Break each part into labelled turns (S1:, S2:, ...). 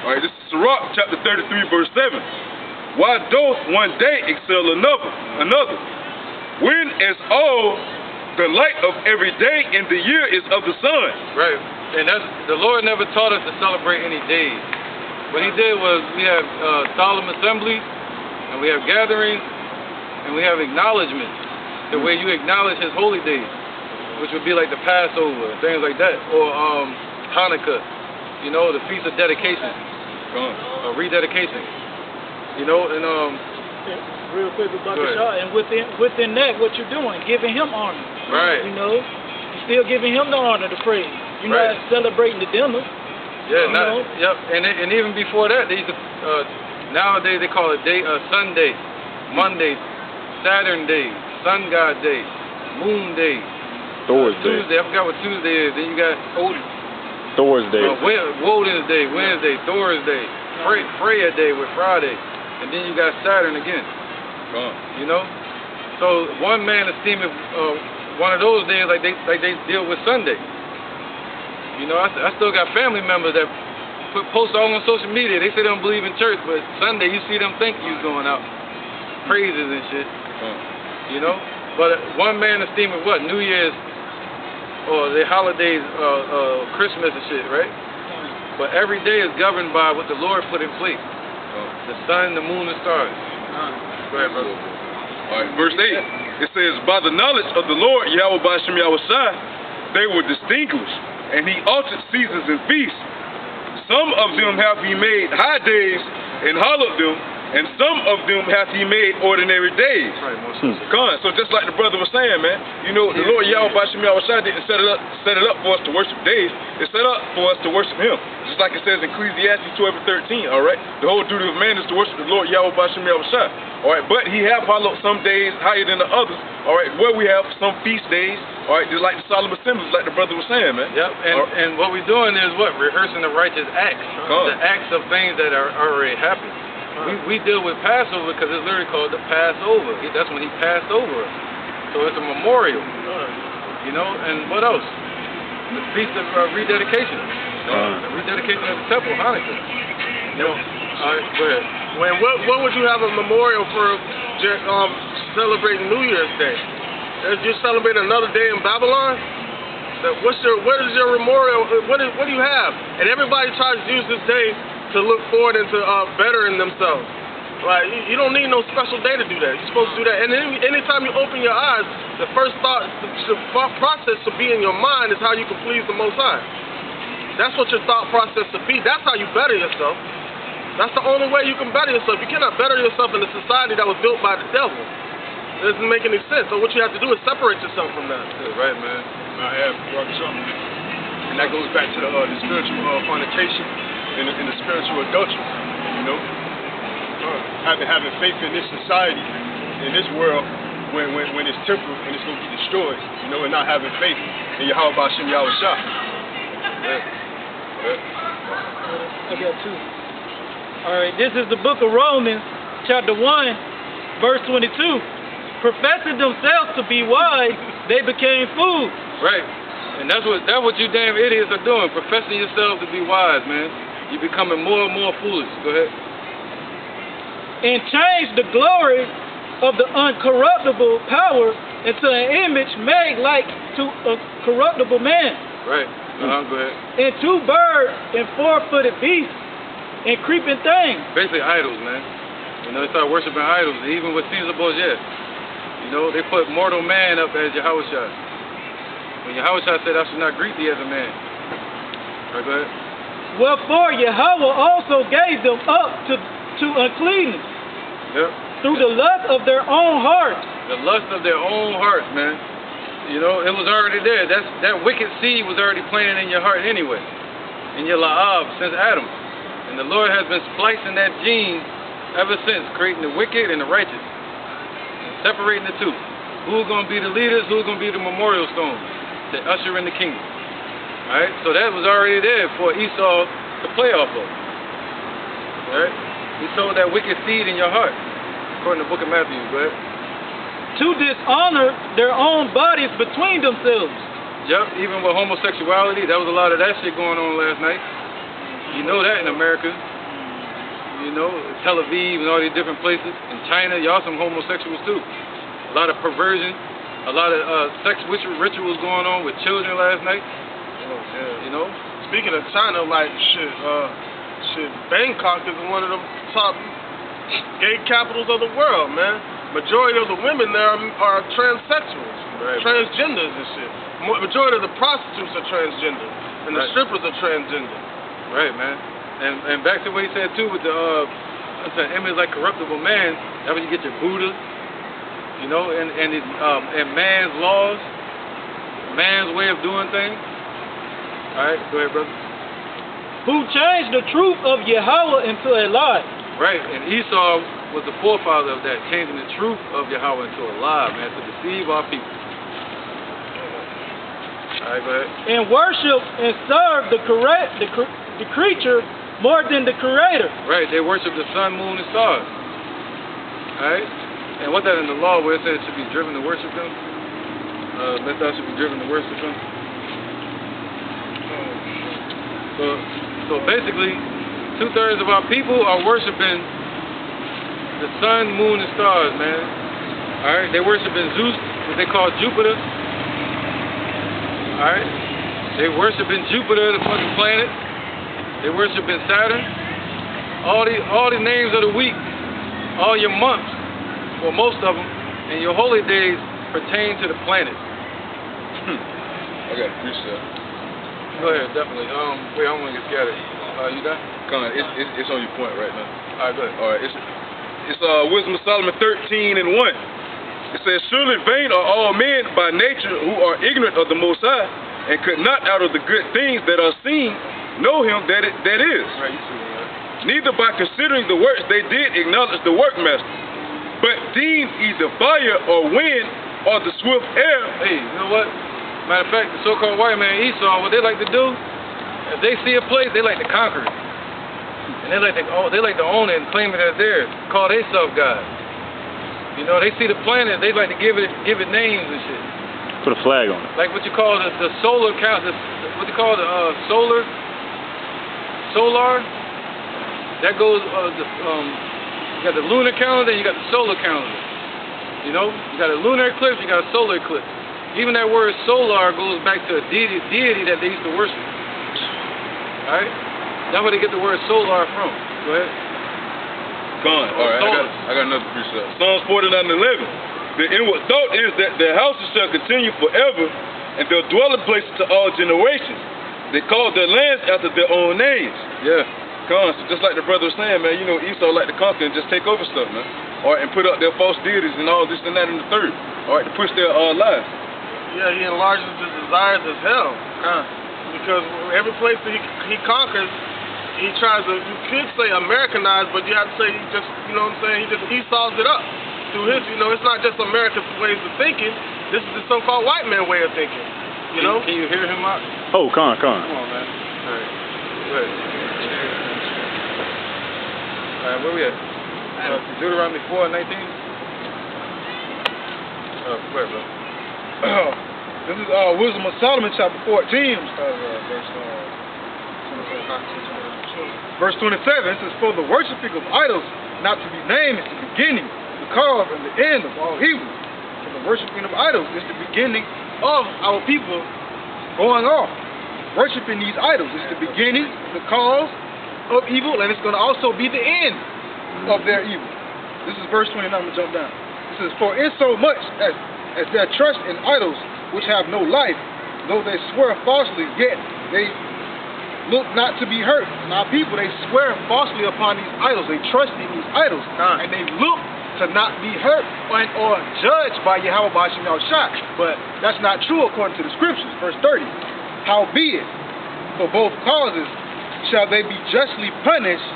S1: All right, this is Sirach chapter 33, verse 7. Why doth one day excel another? When as all the light of every day in the year is of the sun.
S2: Right, and that's, the Lord never taught us to celebrate any days. What he did was we have solemn assemblies, and we have gatherings, and we have acknowledgments, the way you acknowledge his holy days, which would be like the Passover, things like that, or Hanukkah, you know, the Feast of Dedication, rededication, you know, and
S3: real quick about the shot, and within that, what you're doing, giving him honor.
S2: Right.
S3: You know, you're still giving him the honor, the praise. You're not celebrating the dinner.
S2: Yeah, yep. And even before that, they used to, nowadays they call it Sunday, Monday, Saturn Day, Sun God Day, Moon Day, Tuesday. I forgot what Tuesday is. Then you got
S4: Thor's Day,
S2: Woden's Day, Wednesday, Thor's Day, Freya Day with Friday, and then you got Saturn again. You know, so one man esteeming one of those days like they deal with Sunday. You know, I still got family members that post all on social media. They say they don't believe in church, but Sunday you see them think you's going out praises and shit. You know, but one man esteeming what? New Year's or the holidays, Christmas and shit, right? But every day is governed by what the Lord put in place. The sun, the moon, and stars. Go ahead, brother.
S1: All right, verse 8. It says, by the knowledge of the Lord, Yahweh B'Shem Yahushai, they were distinguished, and he altered seasons and feasts. Some of them hath he made high days and hallowed them, and some of them hath he made ordinary days.
S2: Right,
S1: so just like the brother was saying, man, you know, the Lord Yahweh B'Shem Yahushai didn't set it up for us to worship days. It's set up for us to worship him. Just like it says in Ecclesiastes 12:13, all right? The whole duty of man is to worship the Lord Yahweh B'Shem Yahushai. All right, but he have hallowed some days higher than the others, all right, where we have some feast days, all right, just like the solemn assemblies, like the brother was saying, man.
S2: Yep, and what we're doing is what? Rehearsing the righteous acts, the acts of things that are already happened. We deal with Passover because it's literally called the Passover. That's when he passed over us. So it's a memorial, you know, and what else? The Feast of Rededication. Rededication of the temple, Hanukkah. You know, all right, go ahead.
S5: What would you have a memorial for celebrating New Year's Day? You celebrate another day in Babylon? What is your memorial? What do you have? And everybody tries to use this day to look forward into bettering themselves. Right? You don't need no special day to do that. You're supposed to do that. And anytime you open your eyes, the first thought, the process to be in your mind is how you can please the Most High. That's what your thought process should be. That's how you better yourself. That's the only way you can better yourself. You cannot better yourself in a society that was built by the devil. It doesn't make any sense. So what you have to do is separate yourself from that.
S2: That's right, man.
S6: I have brought something. And that goes back to the spiritual fornication and the spiritual adultery, you know. Having faith in this society, in this world, when it's temporal and it's going to be destroyed, you know, and not having faith in Yahweh B'Shem Yahushai.
S3: I got two. All right, this is the book of Romans, chapter 1, verse 22. Professing themselves to be wise, they became fools.
S2: Right. And that's what you damn idiots are doing, professing yourself to be wise, man. You're becoming more and more foolish. Go ahead.
S3: And change the glory of the uncorruptible power into an image made like to a corruptible man.
S2: Right. Go ahead.
S3: And two birds and four-footed beasts and creeping things.
S2: Basically idols, man. You know, they start worshiping idols, even with Caesar Borgia. You know, they put mortal man up as Yahushua. When Yahushua said, I should not greet thee as a man. Right, go ahead.
S3: Wherefore Yahweh also gave them up to uncleanness.
S2: Yep.
S3: Through the lust of their own hearts.
S2: The lust of their own hearts, man. You know, it was already there. That wicked seed was already planted in your heart anyway. In your la'ab since Adam. And the Lord has been splicing that gene ever since, creating the wicked and the righteous. And separating the two. Who's going to be the leaders, who's going to be the memorial stones that usher in the kingdom. Alright? So that was already there for Esau to play off of. Alright? He sowed that wicked seed in your heart. According to the book of Matthew. Go ahead.
S3: To dishonor their own bodies between themselves.
S2: Yep, even with homosexuality, there was a lot of that shit going on last night. You know that in America. you know, Tel Aviv and all these different places. In China, y'all some homosexuals too. A lot of perversion, a lot of sex rituals going on with children last night.
S5: Oh, yeah.
S2: You know?
S5: Speaking of China, like, Bangkok is one of the top gay capitals of the world, man. Majority of the women there are transsexuals,
S2: right,
S5: transgenders and shit. Majority of the prostitutes are transgender, and the
S2: right,
S5: strippers are transgender.
S2: Right, man. And back to what he said too with the image like corruptible man. That's when you get your Buddha, you know, and man's laws, man's way of doing things. All right, go ahead, brother.
S3: Who changed the truth of Yahweh into a lie.
S2: Right, and Esau was the forefather of that, changing the truth of Yahweh into a lie, man, to deceive our people. All right, go ahead.
S3: And worship and serve the creature more than the Creator.
S2: Right, they worship the sun, moon, and stars. All right, and what that in the law where it says it should be driven to worship them? That thou should be driven to worship them. So basically, 2/3 of our people are worshiping the sun, moon, and stars, man. All right, they worshiping Zeus, what they call Jupiter. All right, they worshiping Jupiter, the fucking planet. They worshiping Saturn. All the names of the week, all your months, or most of them, and your holy days pertain to the planet.
S1: I got to appreciate that.
S2: Go ahead, definitely. Wait, I don't want to get scattered. You done?
S1: Come on, it's on your point right now.
S2: All right, go ahead.
S1: All right, it's Wisdom of Solomon 13:1. It says, surely vain are all men by nature who are ignorant of the Most High, and could not out of the good things that are seen know him that is.
S2: Right, you see that.
S1: Neither by considering the works they did acknowledge the workmaster, but deem either fire or wind or the swift air.
S2: Hey, you know what? Matter of fact, the so-called white man Esau, what they like to do, if they see a place, they like to conquer it. And they like to own it and claim it as theirs. Call themselves God. You know, they see the planet, they like to give it names and shit.
S4: Put a flag on it.
S2: Like what you call the solar count, what you call the solar. That goes you got the lunar calendar, you got the solar calendar. You know, you got a lunar eclipse, you got a solar eclipse. Even that word solar goes back to a deity that they used to worship. All right, that's where they get the word solar from. Go ahead.
S1: Gone. All right, I got another precept. Psalms 49:11. The inward thought is that their houses shall continue forever, and their dwelling places to all generations. They call their lands after their own names.
S2: Yeah.
S1: Gone. So just like the brother was saying, man, you know, Esau like to conquer and just take over stuff, man. All right, and put up their false deities and all this and that and the third. All right, to push their lives.
S5: Yeah, he enlarges his desires as hell. Because every place that he conquers, he tries to, you could say Americanized, but you have to say he just, you know what I'm saying, he Esau's it up. Through his, you know, it's not just America's ways of thinking, this is the so-called white man way of thinking, you know?
S2: Can you hear him out?
S4: Oh, come on.
S2: Come on, man. All right. Go ahead. All right, where we at? Deuteronomy 4:19. Go ahead, bro.
S3: This is Wisdom of Solomon, chapter 14. Verse 27, it says, for the worshiping of idols not to be named is the beginning, the cause, and the end of all evil. For the worshiping of idols is the beginning of our people going off. Worshiping these idols is the beginning, the cause of evil, and it's going to also be the end of their evil. This is verse 29, I'm going to jump down. It says, for in so much as their trust in idols which have no life, though they swear falsely, yet they look not to be hurt. And our people, they swear falsely upon these idols. They trust in these idols. And they look to not be hurt or judged by Yahweh Ba'ashem Yahushua. But that's not true according to the scriptures. Verse 30. Howbeit, for both causes shall they be justly punished,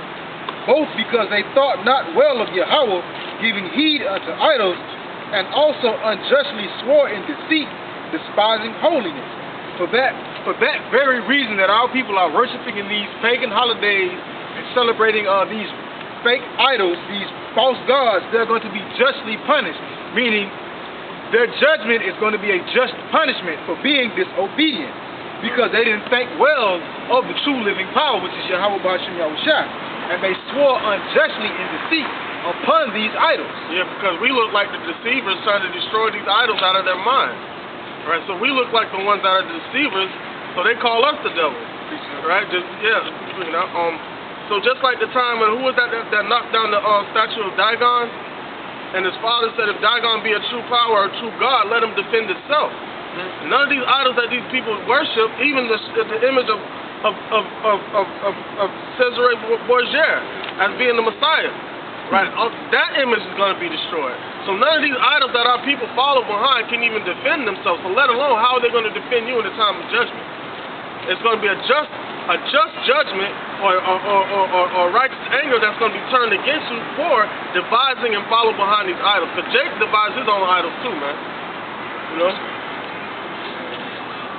S3: both because they thought not well of Yahweh, giving heed unto idols, and also unjustly swore in deceit, despising holiness. For that very reason that our people are worshiping in these pagan holidays and celebrating these fake idols, these false gods, they're going to be justly punished, meaning their judgment is going to be a just punishment for being disobedient, because they didn't think well of the true living power, which is Yahweh Ba'ashem Yahushua.
S7: and they swore unjustly in deceit upon these idols.
S5: Yeah, because we look like the deceivers trying to destroy these idols out of their minds. Right? So we look like the ones that are deceivers, so they call us the devil. Right? So just like the time when, who was that knocked down the statue of Dagon? And his father said, if Dagon be a true power or a true God, let him defend itself. None of these idols that these people worship, even the image of Cesare Borgia as being the Messiah, right? That image is going to be destroyed. So none of these idols that our people follow behind can even defend themselves. So let alone how are they going to defend you in the time of judgment? It's going to be a just judgment or righteous anger that's going to be turned against you for devising and follow behind these idols. Because Jake devised his own idols too, man. You know?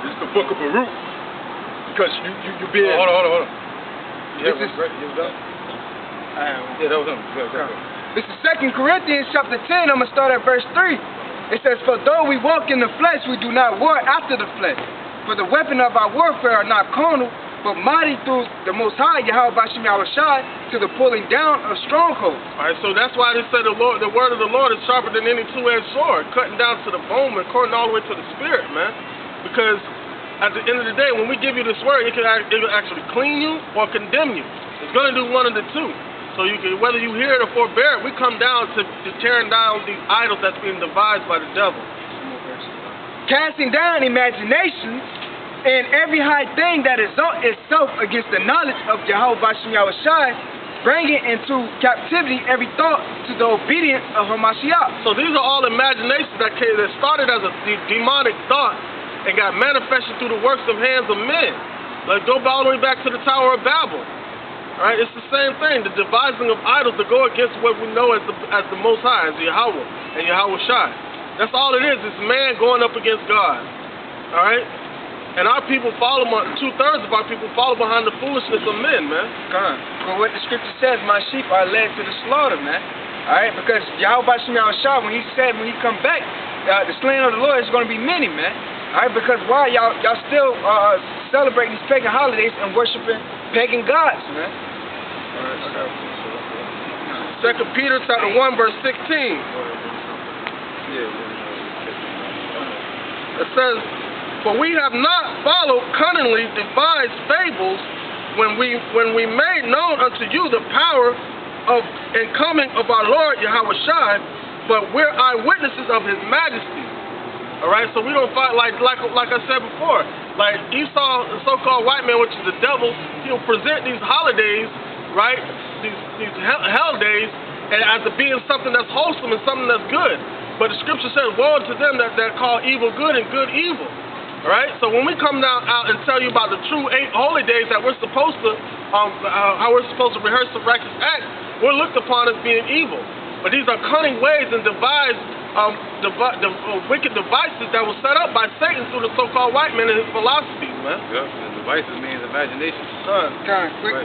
S6: This is the book of Baruch. Because you being...
S2: Hold on.
S6: This is...
S2: Yeah, that was him.
S7: This is 2 Corinthians chapter 10. I'm going to start at verse 3. It says, for though we walk in the flesh, we do not war after the flesh. For the weapon of our warfare are not carnal, but mighty through the Most High, Yahweh Bashim Yahushai, to the pulling down of strongholds.
S5: All right, so that's why they say the word of the Lord is sharper than any two-edged sword, cutting down to the bone and cutting all the way to the spirit, man. Because at the end of the day, when we give you this word, it will actually clean you or condemn you. It's going to do one of the two. So you can, whether you hear it or forbear it, we come down to tearing down these idols that's being devised by the devil.
S7: Casting down imaginations and every high thing that exalts itself against the knowledge of Yahweh Bashim Yahushai, bringing into captivity every thought to the obedience of Hamashiach.
S5: So these are all imaginations that started as a demonic thought and got manifested through the works of hands of men. Like go all the way back to the Tower of Babel. Right? It's the same thing, the devising of idols to go against what we know as the Most High, as Yahweh and Yahweh Shai. That's all it is. It's man going up against God. All right? And our people follow, 2/3 of our people follow behind the foolishness of men, man.
S7: But what the scripture says, my sheep are led to the slaughter, man. All right? Because Yahweh Bashim Yahushai, when he said, when he come back, the slaying of the Lord is going to be many, man. All right? Because why? Y'all still celebrating these pagan holidays and worshiping pagan gods, man.
S5: All right, 2 Peter chapter 1, verse 16. It says, for we have not followed cunningly devised fables when we made known unto you the power of and coming of our Lord Yahweh Shai, but we're eyewitnesses of his majesty. All right, so we don't fight like I said before. Like Esau, the so-called white man, which is the devil, he'll present these holidays, right? These hell days, and as it being something that's wholesome and something that's good. But the scripture says, woe to them that call evil good and good evil. All right? So when we come down out and tell you about the true 8 holy days that we're supposed to, how we're supposed to rehearse the righteous acts, we're looked upon as being evil. But these are cunning ways and devised wicked devices that were set up by Satan through the so-called white man and his philosophies, man.
S2: Yeah, and devices means imagination.
S7: Quick.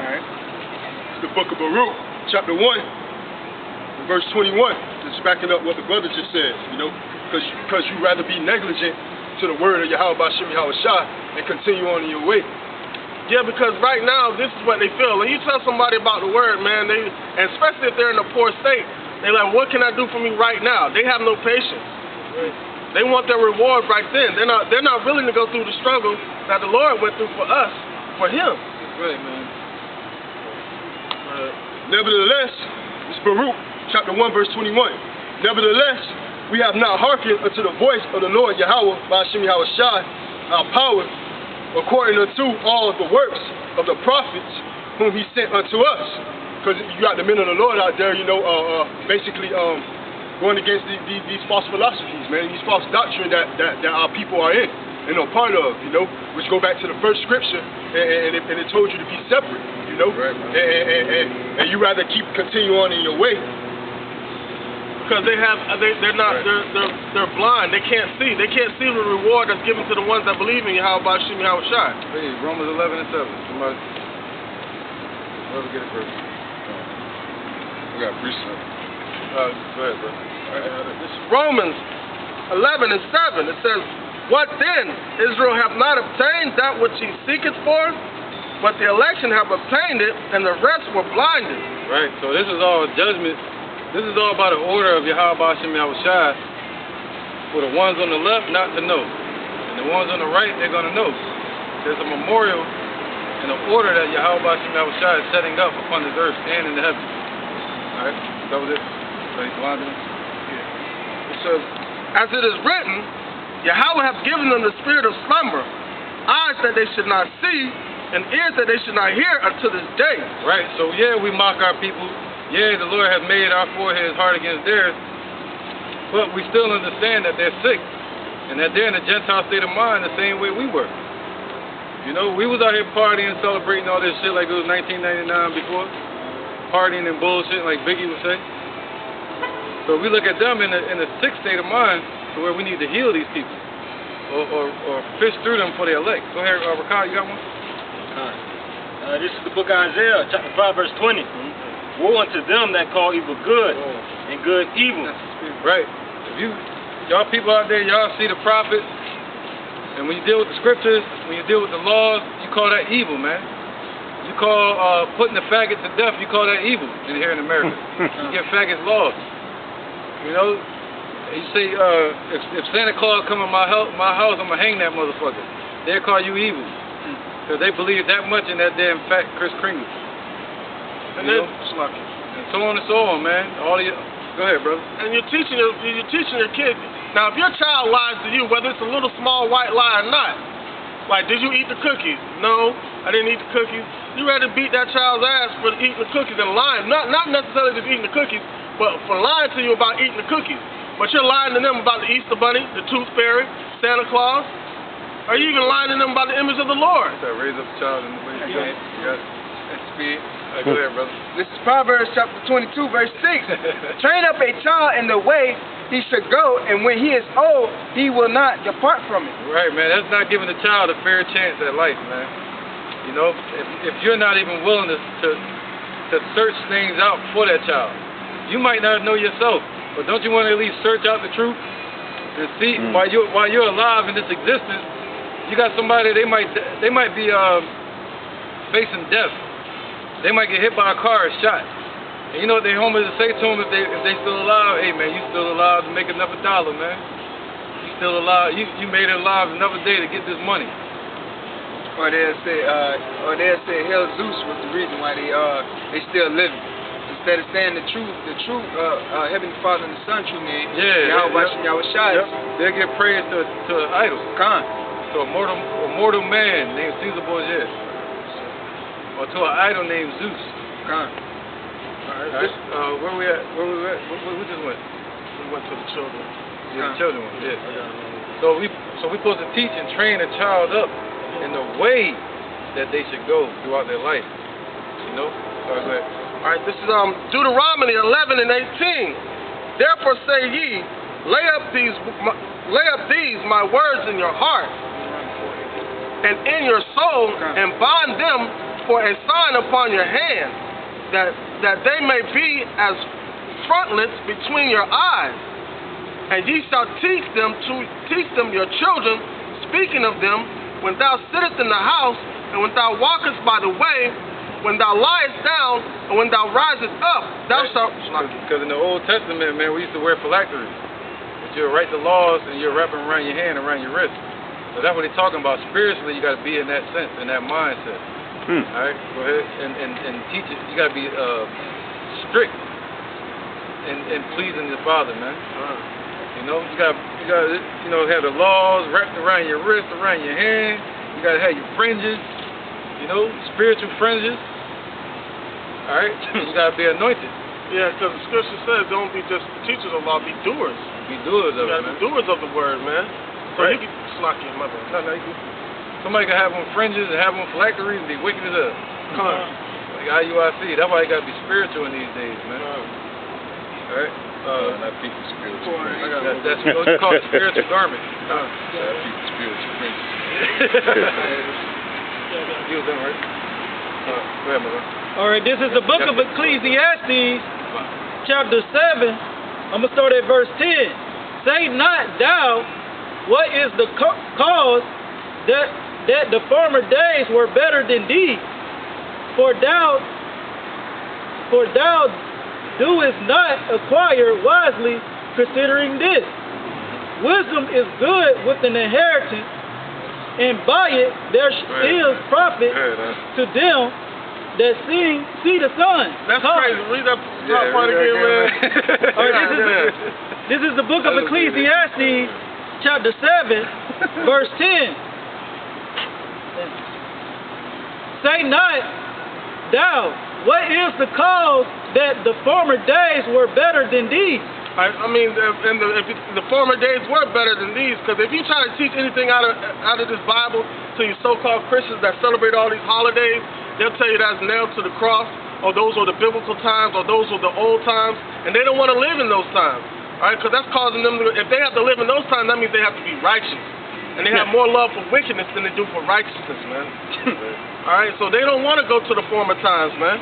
S6: Alright. It's the book of Baruch, chapter 1, verse 21. Just backing up what the brother just said, you know, because you rather be negligent to the word of Yahweh Bashim Yahushai and continue on in your way.
S5: Yeah, because right now, this is what they feel. When you tell somebody about the word, man, and especially if they're in a poor state, they're like, what can I do for me right now? They have no patience. Right. They want their reward right then. They're not willing to go through the struggle that the Lord went through for us, for him.
S2: That's right, man.
S6: Nevertheless, it's Baruch, chapter 1, verse 21. Nevertheless, we have not hearkened unto the voice of the Lord Yahweh Bashim Yahushai, our power, according unto all the works of the prophets whom he sent unto us. Because you got the men of the Lord out there, you know, basically going against these false philosophies, man, these false doctrine that our people are in and are part of, you know, which go back to the first scripture, and it told you to be separate, you know, right. and you rather continue on in your way.
S5: Because they're blind. They can't see. They can't see the reward that's given to the ones that believe in Yahweh Bashim Yahushai.
S2: Hey, Romans 11 and 7. Somebody, whoever get it first.
S6: We got precept.
S2: Go ahead, bro.
S5: This is Romans 11 and 7. It says, What then? Israel hath not obtained that which he seeketh for, but the election have obtained it, and the rest were blinded.
S2: Right, so this is all judgment. This is all by the order of Yahweh Hashem Yahushai. For the ones on the left not to know, and the ones on the right, they're going to know. There's a memorial and an order that Yahweh Hashem Yahushai is setting up upon this earth and in the heavens. Alright, that was it.
S5: It says, as it is written, Yahweh hath given them the spirit of slumber, eyes that they should not see, and ears that they should not hear unto this day.
S2: Right, so yeah, we mock our people. Yeah, the Lord has made our foreheads hard against theirs, but we still understand that they're sick, and that they're in a Gentile state of mind the same way we were. You know, we was out here partying, celebrating all this shit like it was 1999 before, partying and bullshit like Biggie would say. So we look at them in a sick state of mind to where we need to heal these people, or fish through them for their elect. Go ahead, Rakai, you got one?
S8: This is the book of Isaiah, chapter 5, verse 20. Woe unto them that call evil good, and good evil.
S2: Right. If y'all people out there, y'all see the prophets, and when you deal with the scriptures, when you deal with the laws, you call that evil, man. You call putting the faggot to death, you call that evil here in America. You get faggots laws. You know, you say, if Santa Claus come in my house, I'm going to hang that motherfucker. They'll call you evil. Because they believe that much in that damn fat Kris Kringle.
S5: And then,
S2: and so on and so on, man. Go ahead, brother.
S5: And you're teaching your kids. Now, if your child lies to you, whether it's a little small white lie or not, like, did you eat the cookies? No, I didn't eat the cookies. You rather beat that child's ass for eating the cookies than lying. Not necessarily just eating the cookies, but for lying to you about eating the cookies. But you're lying to them about the Easter Bunny, the Tooth Fairy, Santa Claus. Are you even lying to them about the image of the Lord?
S2: Raise up a child in the way you got it.
S7: That's speed.
S2: Go ahead, brother.
S7: This is Proverbs chapter 22, verse 6. Train up a child in the way he should go, and when he is old, he will not depart from it.
S2: Right, man. That's not giving the child a fair chance at life, man. You know, if you're not even willing to search things out for that child, you might not know yourself, but don't you want to at least search out the truth and see while you're alive in this existence? You got somebody, they might be facing death. They might get hit by a car or shot. And you know what their homies will say to them if they still alive? Hey man, you still alive to make another dollar, man. You still alive. You made it alive another day to get this money.
S7: Or they'll say hell Zeus was the reason why they still living. Instead of saying the true Heavenly Father and the Son true name.
S2: They'll get praise to an idol. To a mortal man named Caesar Borgia. Or to an idol named Zeus.
S5: Alright.
S2: Where we at? We just went.
S5: We went to the children.
S2: Yeah, the children one. Yeah. So we supposed to teach and train a child up in the way that they should go throughout their life. You know? Go ahead.
S5: Alright, this is Deuteronomy 11 and 18. Therefore say ye, lay up these my words in your heart and in your soul, and bind them for a sign upon your hand, that they may be as frontlets between your eyes. And ye shall teach them your children, speaking of them, when thou sittest in the house, and when thou walkest by the way, when thou liest down, and when thou risest up, thou shalt...
S2: Because in the Old Testament, man, we used to wear phylacteries. But you'll write the laws, and you'll wrap them around your hand, around your wrist. So that's what he's talking about. Spiritually, you got to be in that sense, in that mindset. All right, go ahead and teach it. You got to be strict and pleasing the Father, man. You know, you got have the laws wrapped around your wrist, around your hand. You got to have your fringes. You know, spiritual fringes. All right, you got to be anointed.
S5: Yeah, because the scripture says, don't be just teachers of law, be doers.
S2: Be doers of it, man.
S5: Be doers of the word, man. So
S2: right.
S5: you can slack your mother.
S2: No, you can. Somebody can have on fringes and have on phylacteries and be wicked as hell. Like IUIC. That's why you got to be spiritual in these days, man. All right?
S1: Not people spiritual fringes.
S2: That's what you call a spiritual garment.
S1: Not people spiritual fringes.
S2: You was done, right? Go ahead, brother.
S3: All right, this is the book of Ecclesiastes, chapter 7. I'm going to start at verse 10. Say not thou, what is the cause that the former days were better than these? For thou doest not acquire wisely, considering this. Wisdom is good with an inheritance, and by it there is profit to them that see the sun.
S5: That's crazy. Read that top part again, man.
S3: This is the book of Ecclesiastes, chapter 7, verse 10. Say not thou, what is the cause that the former days were better than these?
S5: I mean, the former days were better than these, because if you try to teach anything out of this Bible to you so-called Christians that celebrate all these holidays, they'll tell you that's nailed to the cross, or those were the biblical times, or those were the old times, and they don't want to live in those times, all right? Because that's causing them to, if they have to live in those times, that means they have to be righteous, and they have more love for wickedness than they do for righteousness, man. All right, so they don't want to go to the former times, man.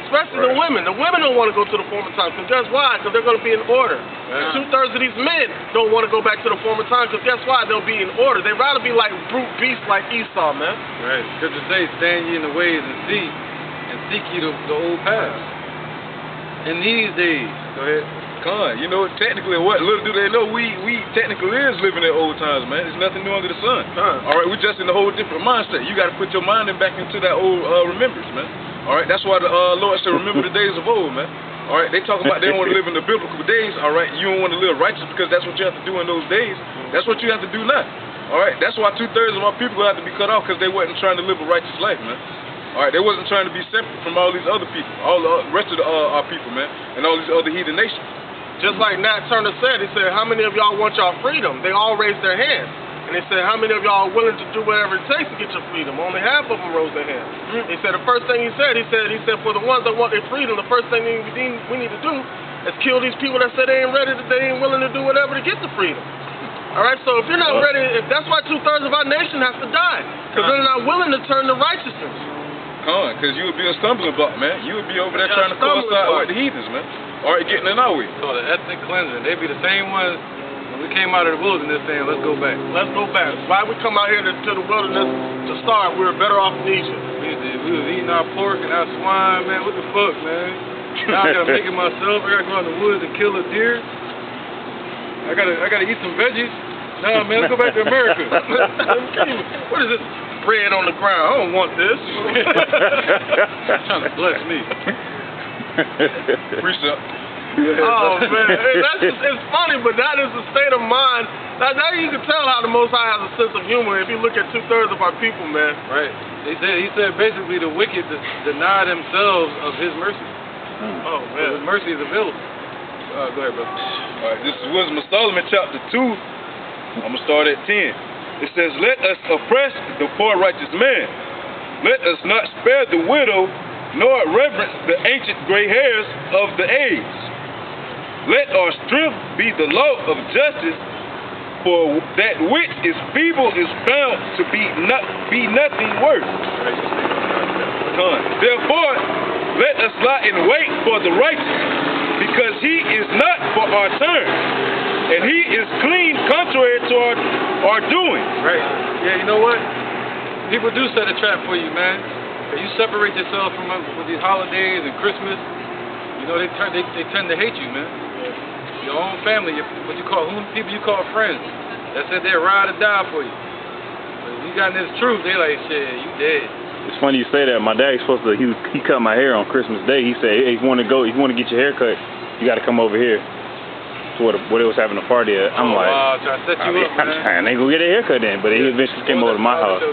S5: Especially the women. The women don't want to go to the former times. Because guess why? Because they're going to be in order. And 2/3 of these men don't want to go back to the former times. Because guess why? They'll be in order. They'd rather be like brute beasts like Esau, man.
S2: Right. Scripture says, stand ye in the ways and seek ye the old paths. In these days. Go ahead.
S1: You know, technically, what little do they know, we technically is living in old times, man. There's nothing new under the sun. All right, we're just in a whole different mindset. You got to put your mind back into that old remembrance, man. All right, that's why the Lord said, remember the days of old, man. All right, they talk about they don't want to live in the biblical days. All right, you don't want to live righteous because that's what you have to do in those days. That's what you have to do now. All right, that's why 2/3 of our people have to be cut off because they wasn't trying to live a righteous life, man. All right, they wasn't trying to be separate from all these other people, all the rest of our people, man, and all these other heathen nations.
S5: Just like Nat Turner said, he said, how many of y'all want y'all freedom? They all raised their hands. And they said, how many of y'all are willing to do whatever it takes to get your freedom? Only half of them rose their hands. He said, the first thing he said, for the ones that want their freedom, the first thing we need to do is kill these people that said they ain't ready, that they ain't willing to do whatever to get the freedom. All right, so if you're not ready, if that's why 2/3 of our nation has to die, because they're not willing to turn to righteousness.
S1: Because you would be a stumbling block, man. You would be over there trying to coincide with the heathens, man. All right, getting in our way.
S2: It's called an ethnic cleansing. They be the same ones when we came out of the wilderness saying, let's go back.
S5: Let's go back. Why we come out here to the wilderness to start? We were better off in Egypt.
S2: We was eating our pork and our swine, man. What the fuck, man? Now I gotta make it myself. I gotta go in the woods and kill a deer. I gotta eat some veggies. Nah, man, let's go back to America. What is this?
S5: Bread on the ground. I don't want this.
S2: Trying to bless me.
S1: Precept.
S5: Oh man, hey, it's funny, but that is the state of mind. Now you can tell how the Most High has a sense of humor if you look at 2/3 of our people, man.
S2: Right. He said basically the wicked deny themselves of His mercy.
S5: Oh man,
S2: His mercy is available. Go ahead, brother.
S1: All right, this is Wisdom of Solomon, chapter 2. I'm gonna start at 10. It says, let us oppress the poor righteous man. Let us not spare the widow, nor reverence the ancient gray hairs of the age. Let our strength be the law of justice, for that which is feeble is found to be nothing worth. Therefore, let us lie in wait for the righteous, because he is not for our turn, and he is clean contrary to our doing.
S2: Right. Yeah, you know what? People do set a trap for you, man. If you separate yourself from with these holidays and Christmas, you know, they tend to hate you, man. Your own family, people you call friends, that said they'd ride or die for you. But if you got this truth, they like, shit, you dead.
S4: It's funny you say that. My dad's supposed to, he cut my hair on Christmas Day. He said, hey, if you want to get your hair cut, you got to come over here. Where they was having a party at. I'm like,
S2: wow, trying to set you up, man.
S4: I'm trying to go get a haircut then, but he eventually came over to my house.